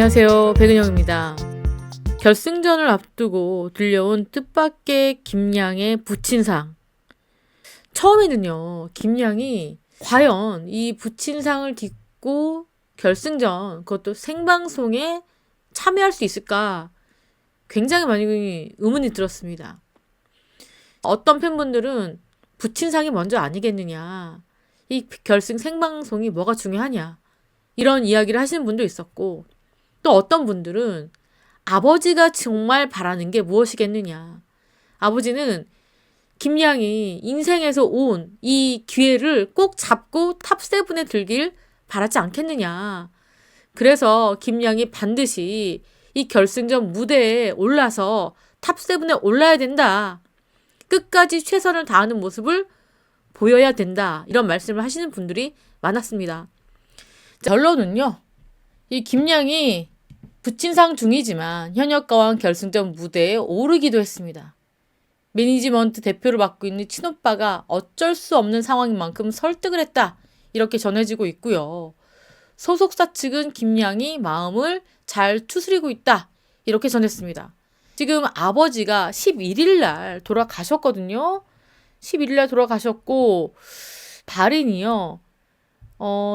안녕하세요. 백은영입니다. 결승전을 앞두고 들려온 뜻밖의 김양의 부친상. 처음에는요, 김양이 과연 이 부친상을 딛고 결승전, 그것도 생방송에 참여할 수 있을까? 굉장히 많이 의문이 들었습니다. 어떤 팬분들은 부친상이 먼저 아니겠느냐. 이 결승 생방송이 뭐가 중요하냐. 이런 이야기를 하시는 분도 있었고, 또 어떤 분들은 아버지가 정말 바라는 게 무엇이겠느냐. 아버지는 김양이 인생에서 온 이 기회를 꼭 잡고 탑7에 들길 바라지 않겠느냐. 그래서 김양이 반드시 이 결승전 무대에 올라서 탑7에 올라야 된다. 끝까지 최선을 다하는 모습을 보여야 된다. 이런 말씀을 하시는 분들이 많았습니다. 결론은요. 이 김양이 부친상 중이지만 현역가왕 결승전 무대에 오르기도 했습니다. 매니지먼트 대표를 맡고 있는 친오빠가 어쩔 수 없는 상황인 만큼 설득을 했다. 이렇게 전해지고 있고요. 소속사 측은 김양이 마음을 잘 추스리고 있다. 이렇게 전했습니다. 지금 아버지가 11일 날 돌아가셨거든요. 11일 날 돌아가셨고 발인이요.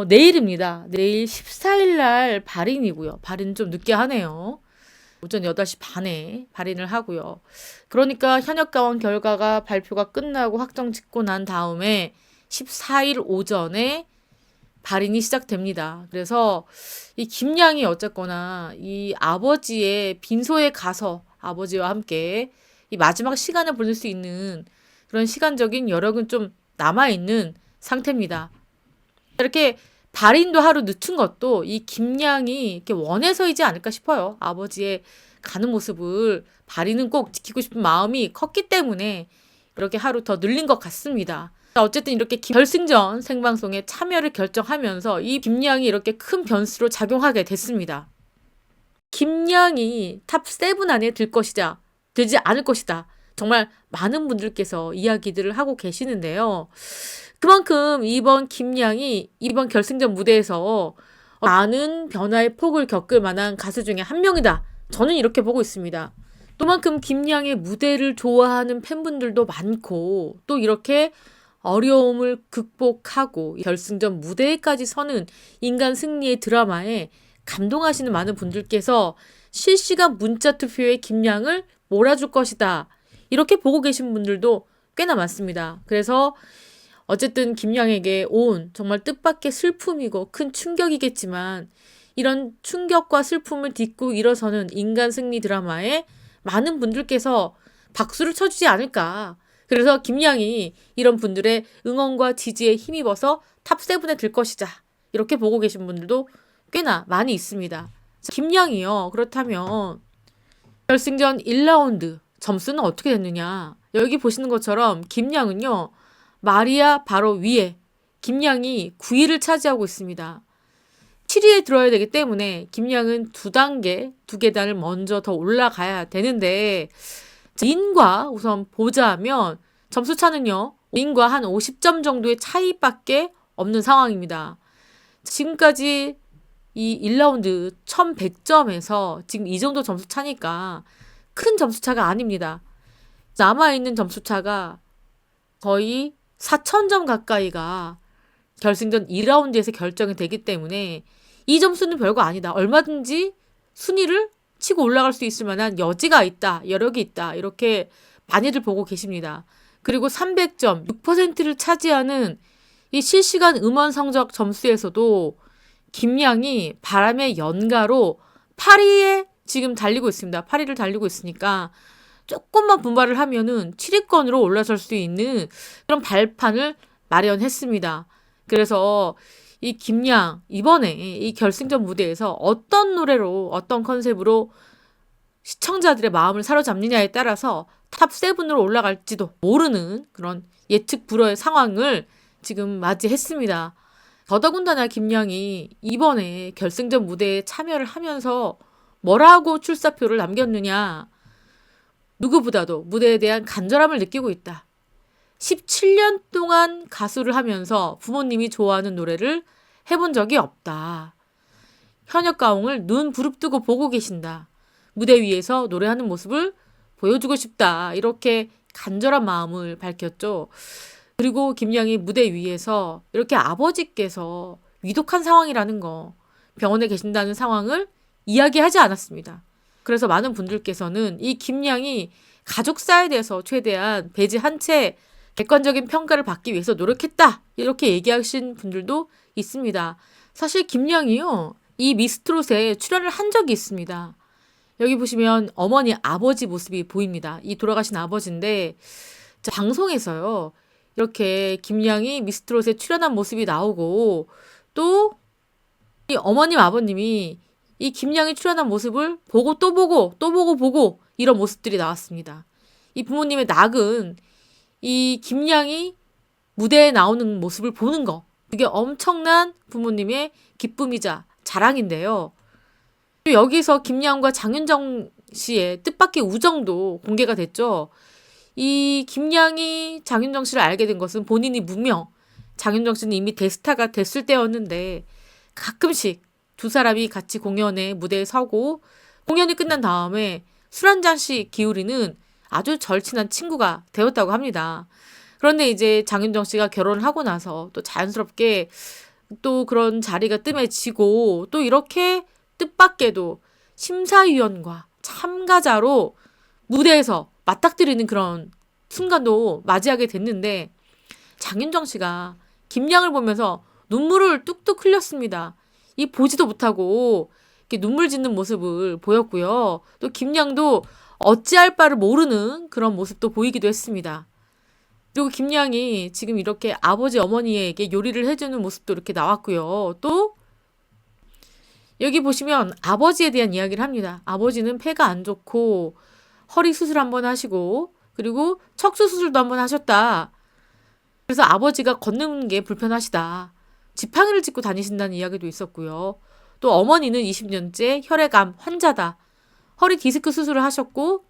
내일입니다. 내일 14일 날 발인이고요. 발인 좀 늦게 하네요. 오전 8시 반에 발인을 하고요. 그러니까 현역가왕 결과가 발표가 끝나고 확정 짓고 난 다음에 14일 오전에 발인이 시작됩니다. 그래서 이 김양이 어쨌거나 이 아버지의 빈소에 가서 아버지와 함께 이 마지막 시간을 보낼 수 있는 그런 시간적인 여력은 좀 남아있는 상태입니다. 이렇게 발인도 하루 늦춘 것도 이 김양이 이렇게 원해서이지 않을까 싶어요. 아버지의 가는 모습을 발인은 꼭 지키고 싶은 마음이 컸기 때문에 이렇게 하루 더 늘린 것 같습니다. 어쨌든 이렇게 결승전 생방송에 참여를 결정하면서 이 김양이 이렇게 큰 변수로 작용하게 됐습니다. 김양이 탑7 안에 들지 않을 것이다. 정말 많은 분들께서 이야기들을 하고 계시는데요. 그만큼 이번 김양이 이번 결승전 무대에서 많은 변화의 폭을 겪을 만한 가수 중에 한 명이다. 저는 이렇게 보고 있습니다. 또만큼 김양의 무대를 좋아하는 팬분들도 많고 또 이렇게 어려움을 극복하고 결승전 무대에까지 서는 인간 승리의 드라마에 감동하시는 많은 분들께서 실시간 문자 투표에 김양을 몰아줄 것이다. 이렇게 보고 계신 분들도 꽤나 많습니다. 그래서 어쨌든 김양에게 온 정말 뜻밖의 슬픔이고 큰 충격이겠지만 이런 충격과 슬픔을 딛고 일어서는 인간 승리 드라마에 많은 분들께서 박수를 쳐주지 않을까. 그래서 김양이 이런 분들의 응원과 지지에 힘입어서 탑7에 들 것이다. 이렇게 보고 계신 분들도 꽤나 많이 있습니다. 김양이요. 그렇다면 결승전 1라운드 점수는 어떻게 됐느냐. 여기 보시는 것처럼 김양은요. 마리아 바로 위에 김양이 9위를 차지하고 있습니다. 7위에 들어야 되기 때문에 김양은 2계단을 먼저 더 올라가야 되는데 인과 우선 보자면 점수 차는요. 인과 한 50점 정도의 차이밖에 없는 상황입니다. 지금까지 이 1라운드 1100점에서 지금 이 정도 점수 차니까 큰 점수 차가 아닙니다. 남아있는 점수 차가 거의 4000점 가까이가 결승전 2라운드에서 결정이 되기 때문에 이 점수는 별거 아니다. 얼마든지 순위를 치고 올라갈 수 있을 만한 여지가 있다. 여력이 있다. 이렇게 많이들 보고 계십니다. 그리고 300점, 6%를 차지하는 이 실시간 음원 성적 점수에서도 김양이 바람의 연가로 8위에 지금 달리고 있습니다. 8위를 달리고 있으니까 조금만 분발을 하면은 7위권으로 올라설 수 있는 그런 발판을 마련했습니다. 그래서 이 김양 이번에 이 결승전 무대에서 어떤 노래로 어떤 컨셉으로 시청자들의 마음을 사로잡느냐에 따라서 탑7으로 올라갈지도 모르는 그런 예측 불허의 상황을 지금 맞이했습니다. 더더군다나 김양이 이번에 결승전 무대에 참여를 하면서 뭐라고 출사표를 남겼느냐. 누구보다도 무대에 대한 간절함을 느끼고 있다. 17년 동안 가수를 하면서 부모님이 좋아하는 노래를 해본 적이 없다. 현역 가홍을 눈 부릅뜨고 보고 계신다. 무대 위에서 노래하는 모습을 보여주고 싶다. 이렇게 간절한 마음을 밝혔죠. 그리고 김양이 무대 위에서 이렇게 아버지께서 위독한 상황이라는 거, 병원에 계신다는 상황을 이야기하지 않았습니다. 그래서 많은 분들께서는 이 김양이 가족사에 대해서 최대한 배지 한 채 객관적인 평가를 받기 위해서 노력했다. 이렇게 얘기하신 분들도 있습니다. 사실 김양이요, 이 미스트롯에 출연을 한 적이 있습니다. 여기 보시면 어머니 아버지 모습이 보입니다. 이 돌아가신 아버지인데 방송에서요, 이렇게 김양이 미스트롯에 출연한 모습이 나오고 또 이 어머님 아버님이 이 김양이 출연한 모습을 보고 또 보고 또 보고 이런 모습들이 나왔습니다. 이 부모님의 낙은 이 김양이 무대에 나오는 모습을 보는 거, 그게 엄청난 부모님의 기쁨이자 자랑인데요. 여기서 김양과 장윤정 씨의 뜻밖의 우정도 공개가 됐죠. 이 김양이 장윤정 씨를 알게 된 것은 본인이 무명, 장윤정 씨는 이미 대스타가 됐을 때였는데 가끔씩 두 사람이 같이 공연에 무대에 서고 공연이 끝난 다음에 술 한 잔씩 기울이는 아주 절친한 친구가 되었다고 합니다. 그런데 이제 장윤정 씨가 결혼을 하고 나서 또 자연스럽게 또 그런 자리가 뜸해지고 또 이렇게 뜻밖에도 심사위원과 참가자로 무대에서 맞닥뜨리는 그런 순간도 맞이하게 됐는데 장윤정 씨가 김양을 보면서 눈물을 뚝뚝 흘렸습니다. 이 보지도 못하고 이렇게 눈물 짓는 모습을 보였고요. 또 김양도 어찌할 바를 모르는 그런 모습도 보이기도 했습니다. 그리고 김양이 지금 이렇게 아버지 어머니에게 요리를 해주는 모습도 이렇게 나왔고요. 또 여기 보시면 아버지에 대한 이야기를 합니다. 아버지는 폐가 안 좋고 허리 수술 한번 하시고 그리고 척수 수술도 한번 하셨다. 그래서 아버지가 걷는 게 불편하시다. 지팡이를 짚고 다니신다는 이야기도 있었고요. 또 어머니는 20년째 혈액암 환자다. 허리 디스크 수술을 하셨고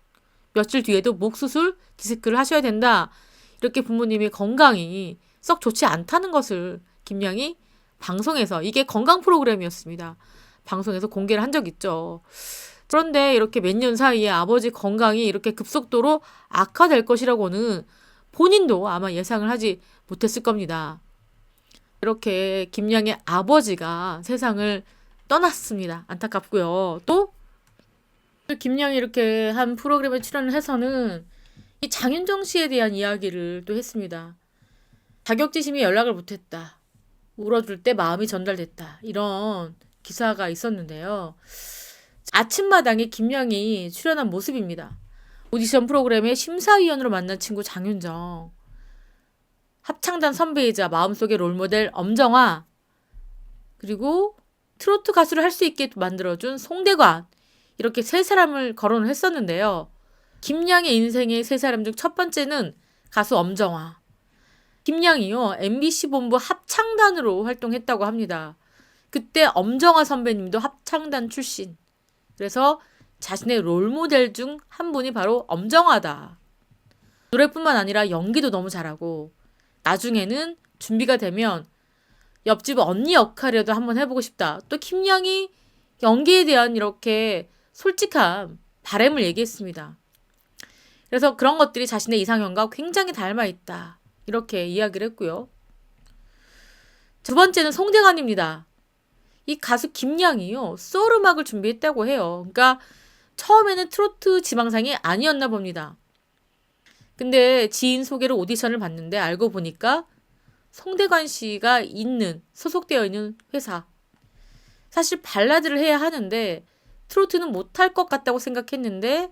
며칠 뒤에도 목 수술, 디스크를 하셔야 된다. 이렇게 부모님이 건강이 썩 좋지 않다는 것을 김양이 방송에서, 이게 건강 프로그램이었습니다. 방송에서 공개를 한 적 있죠. 그런데 이렇게 몇 년 사이에 아버지 건강이 이렇게 급속도로 악화될 것이라고는 본인도 아마 예상을 하지 못했을 겁니다. 이렇게 김양의 아버지가 세상을 떠났습니다. 안타깝고요. 또 김양이 이렇게 한 프로그램에 출연을 해서는 이 장윤정 씨에 대한 이야기를 또 했습니다. 자격지심이 연락을 못했다. 울어줄 때 마음이 전달됐다. 이런 기사가 있었는데요. 아침마당에 김양이 출연한 모습입니다. 오디션 프로그램의 심사위원으로 만난 친구 장윤정, 합창단 선배이자 마음속의 롤모델 엄정화, 그리고 트로트 가수를 할 수 있게 만들어준 송대관, 이렇게 세 사람을 거론을 했었는데요. 김양의 인생의 세 사람 중 첫 번째는 가수 엄정화. 김양이요, MBC 본부 합창단으로 활동했다고 합니다. 그때 엄정화 선배님도 합창단 출신. 그래서 자신의 롤모델 중 한 분이 바로 엄정화다. 노래뿐만 아니라 연기도 너무 잘하고 나중에는 준비가 되면 옆집 언니 역할이라도 한번 해보고 싶다. 또 김양이 연기에 대한 이렇게 솔직한 바람을 얘기했습니다. 그래서 그런 것들이 자신의 이상형과 굉장히 닮아 있다. 이렇게 이야기를 했고요. 두 번째는 송대관입니다. 이 가수 김양이요, 소울 음악을 준비했다고 해요. 그러니까 처음에는 트로트 지망상이 아니었나 봅니다. 근데 지인 소개로 오디션을 봤는데 알고 보니까 송대관 씨가 소속되어 있는 회사. 사실 발라드를 해야 하는데 트로트는 못할 것 같다고 생각했는데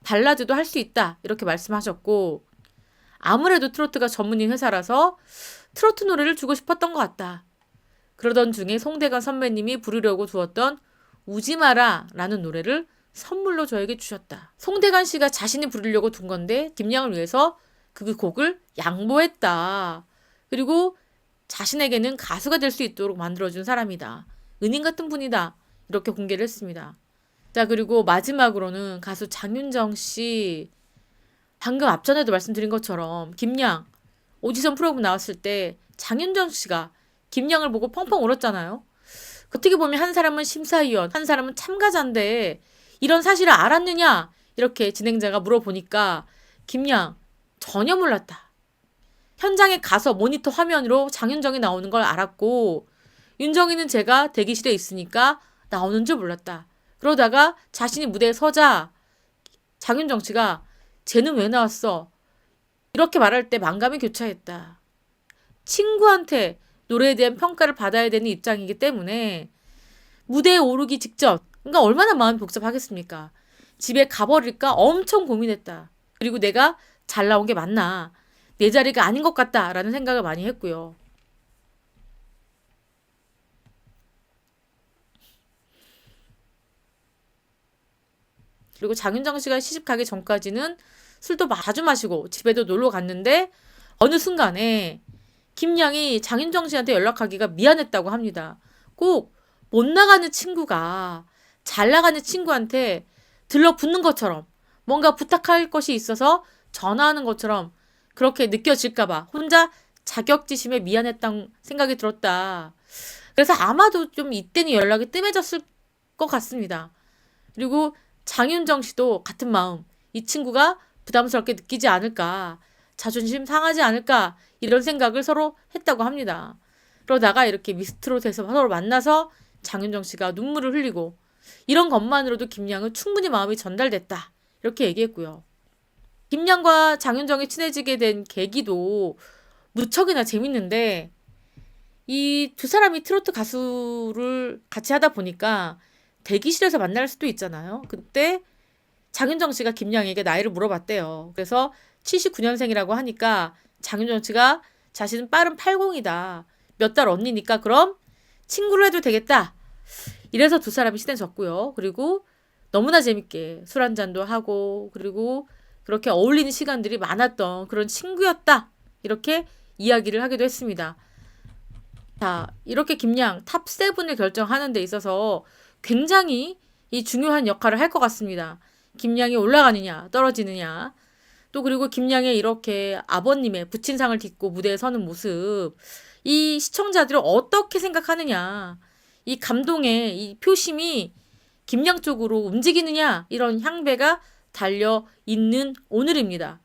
발라드도 할 수 있다. 이렇게 말씀하셨고, 아무래도 트로트가 전문인 회사라서 트로트 노래를 주고 싶었던 것 같다. 그러던 중에 송대관 선배님이 부르려고 두었던 우지마라 라는 노래를 선물로 저에게 주셨다. 송대관 씨가 자신이 부르려고 둔 건데 김양을 위해서 그 곡을 양보했다. 그리고 자신에게는 가수가 될 수 있도록 만들어준 사람이다. 은인 같은 분이다. 이렇게 공개를 했습니다. 자, 그리고 마지막으로는 가수 장윤정 씨. 방금 앞전에도 말씀드린 것처럼 김양 오디션 프로그램 나왔을 때 장윤정 씨가 김양을 보고 펑펑 울었잖아요. 어떻게 보면 한 사람은 심사위원, 한 사람은 참가자인데 이런 사실을 알았느냐? 이렇게 진행자가 물어보니까 김양 전혀 몰랐다. 현장에 가서 모니터 화면으로 장윤정이 나오는 걸 알았고 윤정이는 제가 대기실에 있으니까 나오는 줄 몰랐다. 그러다가 자신이 무대에 서자 장윤정 씨가 쟤는 왜 나왔어? 이렇게 말할 때 만감이 교차했다. 친구한테 노래에 대한 평가를 받아야 되는 입장이기 때문에 무대에 오르기 직전, 그러니까 얼마나 마음이 복잡하겠습니까? 집에 가버릴까 엄청 고민했다. 그리고 내가 잘 나온 게 맞나? 내 자리가 아닌 것 같다라는 생각을 많이 했고요. 그리고 장윤정 씨가 시집 가기 전까지는 술도 자주 마시고 집에도 놀러 갔는데 어느 순간에 김양이 장윤정 씨한테 연락하기가 미안했다고 합니다. 꼭 못 나가는 친구가 잘 나가는 친구한테 들러붙는 것처럼 뭔가 부탁할 것이 있어서 전화하는 것처럼 그렇게 느껴질까봐 혼자 자격지심에 미안했다는 생각이 들었다. 그래서 아마도 좀 이때는 연락이 뜸해졌을 것 같습니다. 그리고 장윤정 씨도 같은 마음, 이 친구가 부담스럽게 느끼지 않을까, 자존심 상하지 않을까 이런 생각을 서로 했다고 합니다. 그러다가 이렇게 미스트롯에서 서로 만나서 장윤정 씨가 눈물을 흘리고 이런 것만으로도 김양은 충분히 마음이 전달됐다. 이렇게 얘기했고요. 김양과 장윤정이 친해지게 된 계기도 무척이나 재밌는데 이 두 사람이 트로트 가수를 같이 하다 보니까 대기실에서 만날 수도 있잖아요. 그때 장윤정 씨가 김양에게 나이를 물어봤대요. 그래서 79년생이라고 하니까 장윤정 씨가 자신은 빠른 80이다. 몇 달 언니니까 그럼 친구를 해도 되겠다. 이래서 두 사람이 친해졌고요. 그리고 너무나 재밌게 술 한잔도 하고 그리고 그렇게 어울리는 시간들이 많았던 그런 친구였다. 이렇게 이야기를 하기도 했습니다. 자, 이렇게 김양 탑 7을 결정하는 데 있어서 굉장히 이 중요한 역할을 할 것 같습니다. 김양이 올라가느냐 떨어지느냐 또 그리고 김양의 이렇게 아버님의 부친상을 딛고 무대에 서는 모습 이 시청자들을 어떻게 생각하느냐 이 감동의 이 표심이 김양 쪽으로 움직이느냐 이런 향배가 달려 있는 오늘입니다.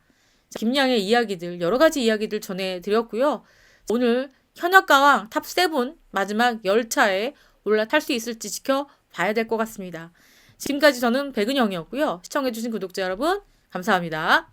김양의 이야기들 여러 가지 이야기들 전해드렸고요. 오늘 현역가왕 탑 7 마지막 열차에 올라탈 수 있을지 지켜봐야 될 것 같습니다. 지금까지 저는 백은영이었고요. 시청해주신 구독자 여러분 감사합니다.